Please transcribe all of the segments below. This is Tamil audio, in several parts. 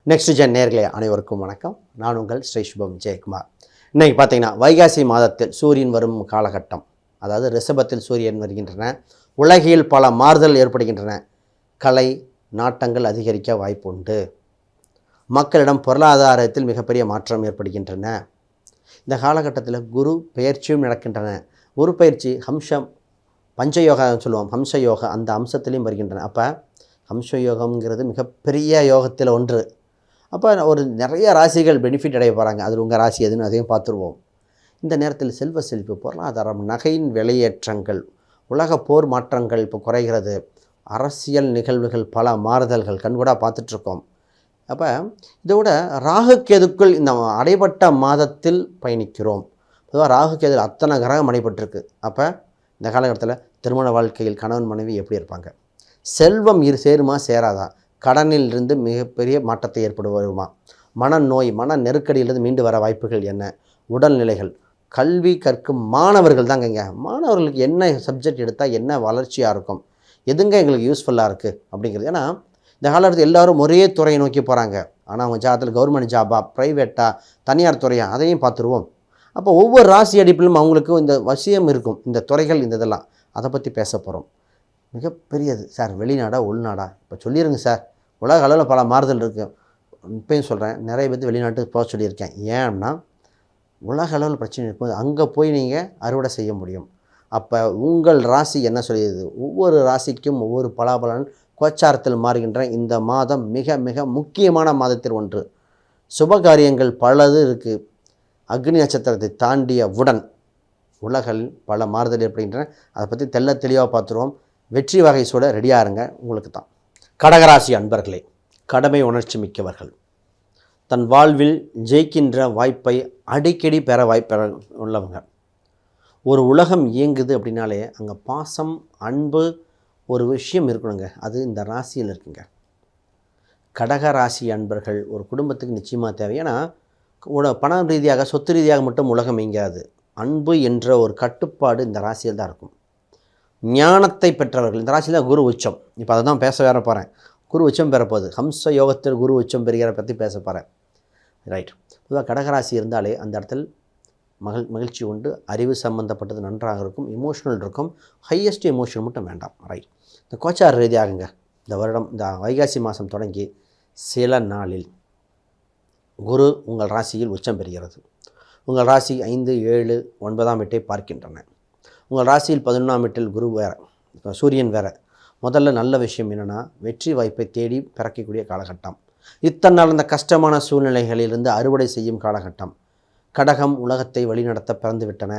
நெக்ஸ்ட் ஜென் நேயர்களே அனைவருக்கும் வணக்கம். நான் உங்கள் ஸ்ரீ சுபம் ஜெயக்குமார். இன்றைக்கி பார்த்தீங்கன்னா வைகாசி மாதத்தில் சூரியன் வரும் காலகட்டம், அதாவது ரிஷபத்தில் சூரியன் வருகின்றன. உலகில் பல மாறுதல் ஏற்படுகின்றன. கலை நாட்டங்கள் அதிகரிக்க வாய்ப்புண்டு. மக்களிடம் பொருளாதாரத்தில் மிகப்பெரிய மாற்றம் ஏற்படுகின்றன. இந்த காலகட்டத்தில் குரு பெயர்ச்சியும் நடக்கின்றன. குரு பயிற்சி ஹம்சம் பஞ்சயோகா சொல்லுவோம், ஹம்ச யோகா அந்த அம்சத்திலையும் வருகின்றன. அப்போ ஹம்ச யோகம்ங்கிறது மிகப்பெரிய யோகத்தில் ஒன்று. அப்போ ஒரு நிறைய ராசிகள் பெனிஃபிட் அடைய போகிறாங்க. அதில் உங்கள் ராசி எதுன்னு அதையும் பார்த்துருவோம். இந்த நேரத்தில் செல்வ செழிப்பு, பொருளாதாரம், நகையின் விலையேற்றங்கள், உலக போர் மாற்றங்கள் இப்போ குறைகிறது. அரசியல் நிகழ்வுகள் பல மாறுதல்கள் கண்கூடாக பார்த்துட்ருக்கோம். அப்போ இதோட ராகு கேதுக்குள் இந்த அடைபட்ட மாதத்தில் பயணிக்கிறோம். பொதுவாக ராகு கேது அத்தனை கிரகம் அடைபட்டிருக்கு. அப்போ இந்த காலகட்டத்தில் திருமண வாழ்க்கையில் கணவன் மனைவி எப்படி இருப்பாங்க? செல்வம் சேருமா சேராதா? கடனில் இருந்து மிகப்பெரிய மாற்றத்தை ஏற்படுமா? மனநோய், மன நெருக்கடியிலிருந்து மீண்டு வர வாய்ப்புகள் என்ன? உடல்நிலைகள், கல்வி கற்கும் மாணவர்கள் தாங்க. மாணவர்களுக்கு என்ன சப்ஜெக்ட் எடுத்தால் என்ன வளர்ச்சியாக இருக்கும், எதுங்க எங்களுக்கு யூஸ்ஃபுல்லாக இருக்குது அப்படிங்கிறது. ஏன்னா இந்த காலத்தில் எல்லோரும் ஒரே துறையை நோக்கி போகிறாங்க. ஆனால் அவங்க ஜாதத்தில் கவர்மெண்ட் ஜாபா, ப்ரைவேட்டாக, தனியார் துறையா, அதையும் பார்த்துருவோம். அப்போ ஒவ்வொரு ராசி அடிப்பிலும் அவங்களுக்கு இந்த வசியம் இருக்கும், இந்த துறைகள், இந்த இதெல்லாம் அதை பற்றி பேச போகிறோம். மிகப்பெரியது சார். வெளிநாடா உள்நாடா இப்போ சொல்லிடுங்க சார். உலக அளவில் பல மாறுதல் இருக்குது. இப்போயும் சொல்கிறேன், நிறைய பேர் வெளிநாட்டுக்கு போக சொல்லியிருக்கேன். ஏன்னா உலக அளவில் பிரச்சனை இருக்கும்போது அங்கே போய் நீங்கள் அறுவடை செய்ய முடியும். அப்போ உங்கள் ராசி என்ன சொல்லிடுது? ஒவ்வொரு ராசிக்கும் ஒவ்வொரு பலாபலன் கோச்சாரத்தில் மாறுகின்ற இந்த மாதம் மிக மிக முக்கியமான மாதத்தில் ஒன்று. சுபகாரியங்கள் பலது இருக்குது. அக்னி நட்சத்திரத்தை தாண்டியவுடன் உலகில் பல மாறுதல் ஏற்படுகின்றன. அதை பற்றி தெளிவாக பார்த்துருவோம். வெற்றி வகை சூட ரெடியாக இருங்க. உங்களுக்கு தான். கடகராசி அன்பர்களே, கடமை உணர்ச்சி மிக்கவர்கள். தன் வாழ்வில் ஜெயிக்கின்ற வாய்ப்பை அடிக்கடி பெற உள்ளவங்க. ஒரு உலகம் இயங்குது அப்படின்னாலே அங்கே பாசம், அன்பு, ஒரு விஷயம் இருக்கணுங்க. அது இந்த ராசியில் இருக்குங்க. கடகராசி அன்பர்கள் ஒரு குடும்பத்துக்கு நிச்சயமாக தேவை. ஏன்னா பணம் ரீதியாக, சொத்து ரீதியாக மட்டும் உலகம் இயங்காது. அன்பு என்ற ஒரு கட்டுப்பாடு இந்த ராசியில் தான் இருக்கும். ஞானத்தை பெற்றவர்கள் இந்த ராசியில் குரு உச்சம். இப்போ அதை தான் பேச வேற போகிறேன். குரு உச்சம் பெறப்போகுது. ஹம்ச யோகத்தில் குரு உச்சம் பெறுகிற பற்றி பேச போகிறேன். ரைட். பொதுவாக கடகராசி இருந்தாலே அந்த இடத்துல மகிழ்ச்சி உண்டு. அறிவு சம்மந்தப்பட்டது நன்றாக இருக்கும். இமோஷனல் இருக்கும். ஹையஸ்ட் எமோஷன் மட்டும் வேண்டாம். ரைட். இந்த கோச்சார ரீதியாகுங்க. இந்த வருடம் இந்த வைகாசி மாதம் தொடங்கி சில நாளில் குரு உங்கள் ராசியில் உச்சம் பெறுகிறது. உங்கள் ராசி 5, 7, 9ஆம் வீட்டை பார்க்கின்றன. உங்கள் ராசியில் 11ஆம் வீட்டில் குரு வேறு, சூரியன் வேறு. முதல்ல நல்ல விஷயம் என்னென்னா, வெற்றி வாய்ப்பை தேடி பிறக்கக்கூடிய காலகட்டம். இத்தனை நாள் அந்த கஷ்டமான சூழ்நிலைகளிலிருந்து அறுவடை செய்யும் காலகட்டம். கடகம் உலகத்தை வழிநடத்த பிறந்து விட்டன.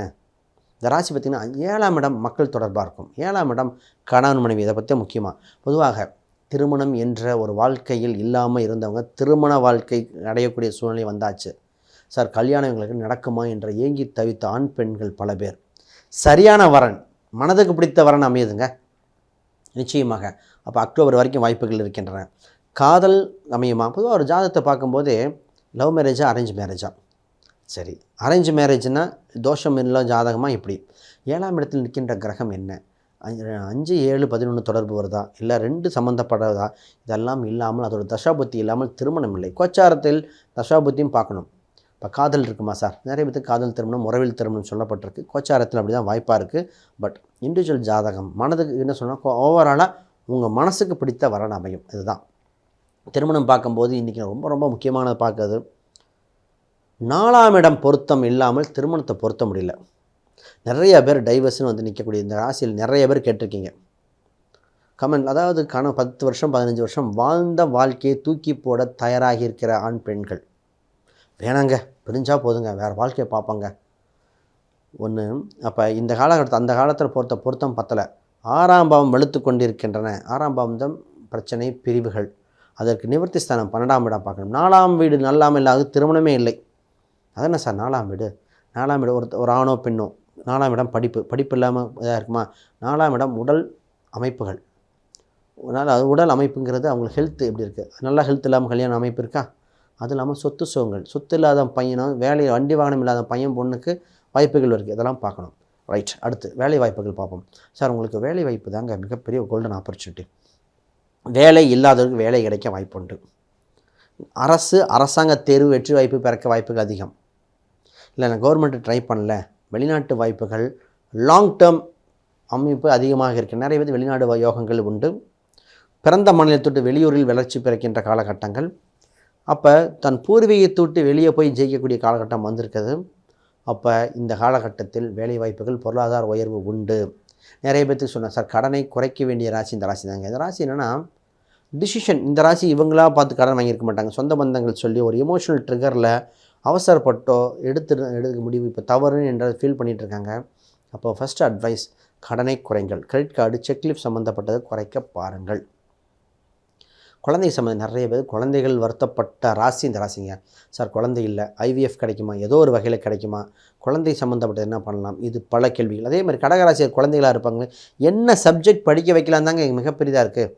இந்த ராசி பார்த்திங்கன்னா 7ஆம் இடம் மக்கள் தொடர்பாக இருக்கும். 7ஆம் இடம் கணவன் மனைவி. இதை பற்றி முக்கியமாக பொதுவாக திருமணம் என்ற ஒரு வாழ்க்கையில் இல்லாமல் இருந்தவங்க திருமண வாழ்க்கை அடையக்கூடிய சூழ்நிலை வந்தாச்சு. சார் கல்யாணம் எங்களுக்கு நடக்குமா என்ற ஏங்கி தவித்த ஆண் பெண்கள் பல பேர். சரியான வரன், மனதுக்கு பிடித்த வரன் அமையுதுங்க நிச்சயமாக. அப்போ அக்டோபர் வரைக்கும் வாய்ப்புகள் இருக்கின்றன. காதல் அமையுமா? பொதுவாக ஒரு ஜாதகத்தை பார்க்கும்போதே லவ் மேரேஜா அரேஞ்ச் மேரேஜா? சரி, அரேஞ்ச் மேரேஜ்னால் தோஷம் இல்லை ஜாதகமாக இப்படி. 7ஆம் இடத்தில் நிற்கின்ற கிரகம் என்ன? 5, 7, 11 தொடர்பு வருதா? இல்லை 2 சம்மந்தப்படுறதா? இதெல்லாம் இல்லாமல் அதோட தசாபுத்தி இல்லாமல் திருமணம் இல்லை. கோச்சாரத்தில் தசாபுத்தியும் பார்க்கணும். இப்போ காதல் இருக்குமா சார்? நிறைய பேருக்கு காதல் திருமணம், உறவில் திருமணம் சொல்லப்பட்டிருக்கு. கோச்சாரத்தில் அப்படி தான் வாய்ப்பாக இருக்குது. பட் இண்டிவிஜுவல் ஜாதகம் மனதுக்கு என்ன சொன்னால் ஓவராலாக உங்கள் மனசுக்கு பிடித்த வரன் அமையும். இதுதான் திருமணம் பார்க்கும்போது இன்றைக்கி ரொம்ப ரொம்ப முக்கியமானது பார்க்குறது. 4ஆம் இடம் பொருத்தம் இல்லாமல் திருமணத்தை பொருத்த முடியல. நிறைய பேர் டைவர்ஸ்னு வந்து நிற்கக்கூடிய இந்த ராசியில் நிறைய பேர் கேட்டிருக்கீங்க கமெண்ட். அதாவது 10 வருஷம் 15 வருஷம் வாழ்ந்த வாழ்க்கையை தூக்கி போட தயாராகி இருக்கிற ஆண் பெண்கள் வேணாங்க, பிரிஞ்சால் போதுங்க, வேறு வாழ்க்கையை பார்ப்பாங்க ஒன்று. அப்போ இந்த காலகட்டத்தில் அந்த காலத்தில் பொருத்தம் பத்தலை. 6ஆம் பாவம் வெளுத்து கொண்டிருக்கின்றன. 6ஆம் பாவம் தான் பிரச்சனை, பிரிவுகள். அதற்கு நிவர்த்தி ஸ்தானம் 12ஆம் இடம் பார்க்கணும். 4ஆம் வீடு நல்லாமல் இல்லாத திருமணமே இல்லை. அதென்ன சார் 4ஆம் வீடு? 4ஆம் இடம் ஒரு ஆணோ பெண்ணோ. 4ஆம் இடம் படிப்பு இல்லாமல் இதாக இருக்குமா? 4ஆம் இடம் உடல் அமைப்புகள். அதனால் உடல் அமைப்புங்கிறது அவங்களுக்கு ஹெல்த் எப்படி இருக்குது? நல்லா ஹெல்த் இல்லாமல் கல்யாண அமைப்பு இருக்கா? அது இல்லாமல் சொத்து சுகங்கள், சொத்து இல்லாத பையனும் வேலை வண்டி வாகனம் இல்லாத பையன் பொண்ணுக்கு வாய்ப்புகள் இருக்குது. இதெல்லாம் பார்க்கணும். ரைட். அடுத்து வேலை வாய்ப்புகள் பார்ப்போம். சார் உங்களுக்கு வேலை வாய்ப்பு தாங்க மிகப்பெரிய கோல்டன் ஆப்பர்ச்சுனிட்டி. வேலை இல்லாதவருக்கு வேலை கிடைக்க வாய்ப்புண்டு. அரசாங்க தேர்வு வெற்றி வாய்ப்பு பிறக்க வாய்ப்புகள் அதிகம். இல்லை நான் கவர்மெண்ட்டு ட்ரை பண்ணல, வெளிநாட்டு வாய்ப்புகள் லாங் டேர்ம் அமைப்பு அதிகமாக இருக்குது. நிறைய பேர் வெளிநாடு யோகங்கள் உண்டு. பிறந்த மாநிலத்தொட்டு வெளியூரில் வளர்ச்சி பிறக்கின்ற காலகட்டங்கள். அப்போ தன் பூர்வீகத்தை விட்டு வெளியே போய் ஜெயிக்கக்கூடிய காலகட்டம் வந்திருக்குது. அப்போ இந்த காலகட்டத்தில் வேலைவாய்ப்புகள் பொருளாதார உயர்வு உண்டு. நிறைய பேர்த்துக்கு சொன்னேன் சார், கடனை குறைக்க வேண்டிய ராசி இந்த ராசி தாங்க. இந்த ராசி என்னென்னா டிசிஷன். இந்த ராசி இவங்களா பார்த்து கடன் வாங்கியிருக்க மாட்டாங்க. சொந்த பந்தங்கள் சொல்லி ஒரு எமோஷனல் ட்ரிகரில் அவசரப்பட்டோ எடுக்க முடிவு இப்போ தவறுன்னு என்ற ஃபீல் பண்ணிகிட்ருக்காங்க. அப்போ ஃபஸ்ட்டு அட்வைஸ், கடனை குறைங்கள். கிரெடிட் கார்டு, செக்லிஃப்ட் சம்மந்தப்பட்டதை குறைக்க பாருங்கள். குழந்தை சம்மந்தம் நிறைய பேர் குழந்தைகள் வருத்தப்பட்ட ராசி இந்த ராசிங்க. சார் குழந்தை இல்லை, ஐவிஎஃப் கிடைக்குமா, ஏதோ ஒரு வகையில் கிடைக்குமா, குழந்தை சம்மந்தப்பட்டது என்ன பண்ணலாம், இது பல கேள்விகள். அதே மாதிரி கடகராசியர் குழந்தைகளாக இருப்பாங்க, என்ன சப்ஜெக்ட் படிக்க வைக்கலாம் தாங்க மிகப்பெரிதாக இருக்குது.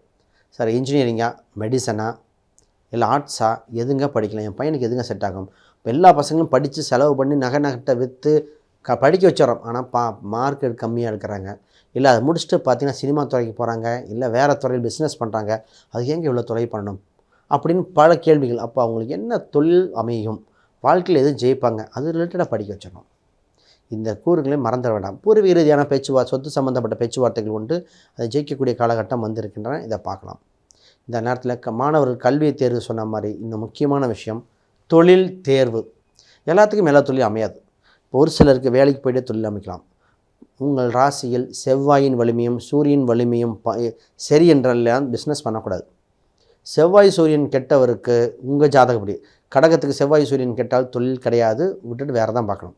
சார் இன்ஜினியரிங்கா, மெடிசனா, இல்லை ஆர்ட்ஸா, எதுங்க படிக்கலாம், என் பையனுக்கு எதுங்க செட் ஆகும். இப்போ எல்லா பசங்களும் படித்து செலவு பண்ணி நகை விற்று படிக்க வச்சிடறோம். ஆனால் மார்க் கம்மியாக எடுக்கிறாங்க. இல்லை அதை முடிச்சுட்டு பார்த்தீங்கன்னா சினிமா துறைக்கு போகிறாங்க, இல்லை வேறு துறையில் பிஸ்னஸ் பண்ணுறாங்க. அது ஏங்க இவ்வளோ தொலை பண்ணணும் அப்படின்னு பல கேள்விகள். அப்போ அவங்களுக்கு என்ன தொழில் அமையும், வாழ்க்கையில் எதுவும் ஜெயிப்பாங்க, அது ரிலேட்டடாக படிக்க வச்சிடணும். இந்த கூறுகளையும் மறந்துட வேண்டாம். பூர்வீக ரீதியான சொத்து சம்மந்தப்பட்ட பேச்சுவார்த்தைகள் உண்டு. அதை ஜெயிக்கக்கூடிய காலகட்டம் வந்திருக்கின்றன. இதை பார்க்கலாம். இந்த நேரத்தில் மாணவர்கள் கல்வியை தேர்வு சொன்ன மாதிரி இன்னும் முக்கியமான விஷயம் தொழில் தேர்வு. எல்லாத்துக்கும் எல்லா தொழிலும் அமையாது. இப்போ ஒரு சிலருக்கு வேலைக்கு போய்ட்டு தொழில் அமைக்கலாம். உங்கள் ராசியில் செவ்வாயின் வலிமையும் சூரியன் வலிமையும் சரி என்றெல்லாம் பிஸ்னஸ் பண்ணக்கூடாது. செவ்வாய் சூரியன் கெட்டவருக்கு உங்கள் ஜாதகப்படி, கடகத்துக்கு செவ்வாய் சூரியன் கெட்டால் தொழில் கிடையாது, விட்டுட்டு வேறு தான் பார்க்கணும்.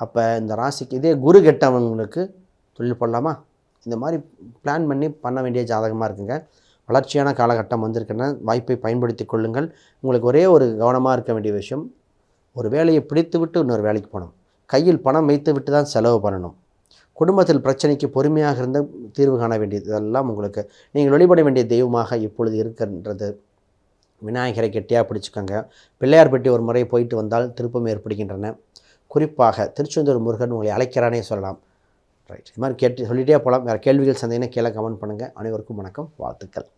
அப்போ இந்த ராசிக்கு இதே குரு கெட்டவங்களுக்கு தொழில் போடலாமா? இந்த மாதிரி பிளான் பண்ணி பண்ண வேண்டிய ஜாதகமாக இருக்குங்க. வளர்ச்சியான காலகட்டம் வந்திருக்கின்றன. வாய்ப்பை பயன்படுத்தி கொள்ளுங்கள். உங்களுக்கு ஒரே ஒரு கவனமாக இருக்க வேண்டிய விஷயம், ஒரு வேலையை பிடித்து விட்டு இன்னொரு வேலைக்கு போகணும். கையில் பணம் வைத்து விட்டு தான் செலவு பண்ணணும். குடும்பத்தில் பிரச்சனைக்கு பொறுமையாக இருந்த தீர்வு காண வேண்டியது. இதெல்லாம் உங்களுக்கு நீங்கள் வழிபட வேண்டிய தெய்வமாக இப்பொழுது இருக்கின்றது. விநாயகரை கெட்டியாக பிடிச்சிக்கோங்க. பிள்ளையார்பட்டி ஒரு முறை போயிட்டு வந்தால் திருப்பம் ஏற்படுகின்றன. குறிப்பாக திருச்செந்தூர் முருகன் உங்களை அழைக்கிறானே சொல்லலாம். ரைட், இது மாதிரி சொல்லிகிட்டே போகலாம். வேறு கேள்விகள் சந்தேகம்னா கீழே கமெண்ட் பண்ணுங்கள். அனைவருக்கும் வணக்கம், வாழ்த்துக்கள்.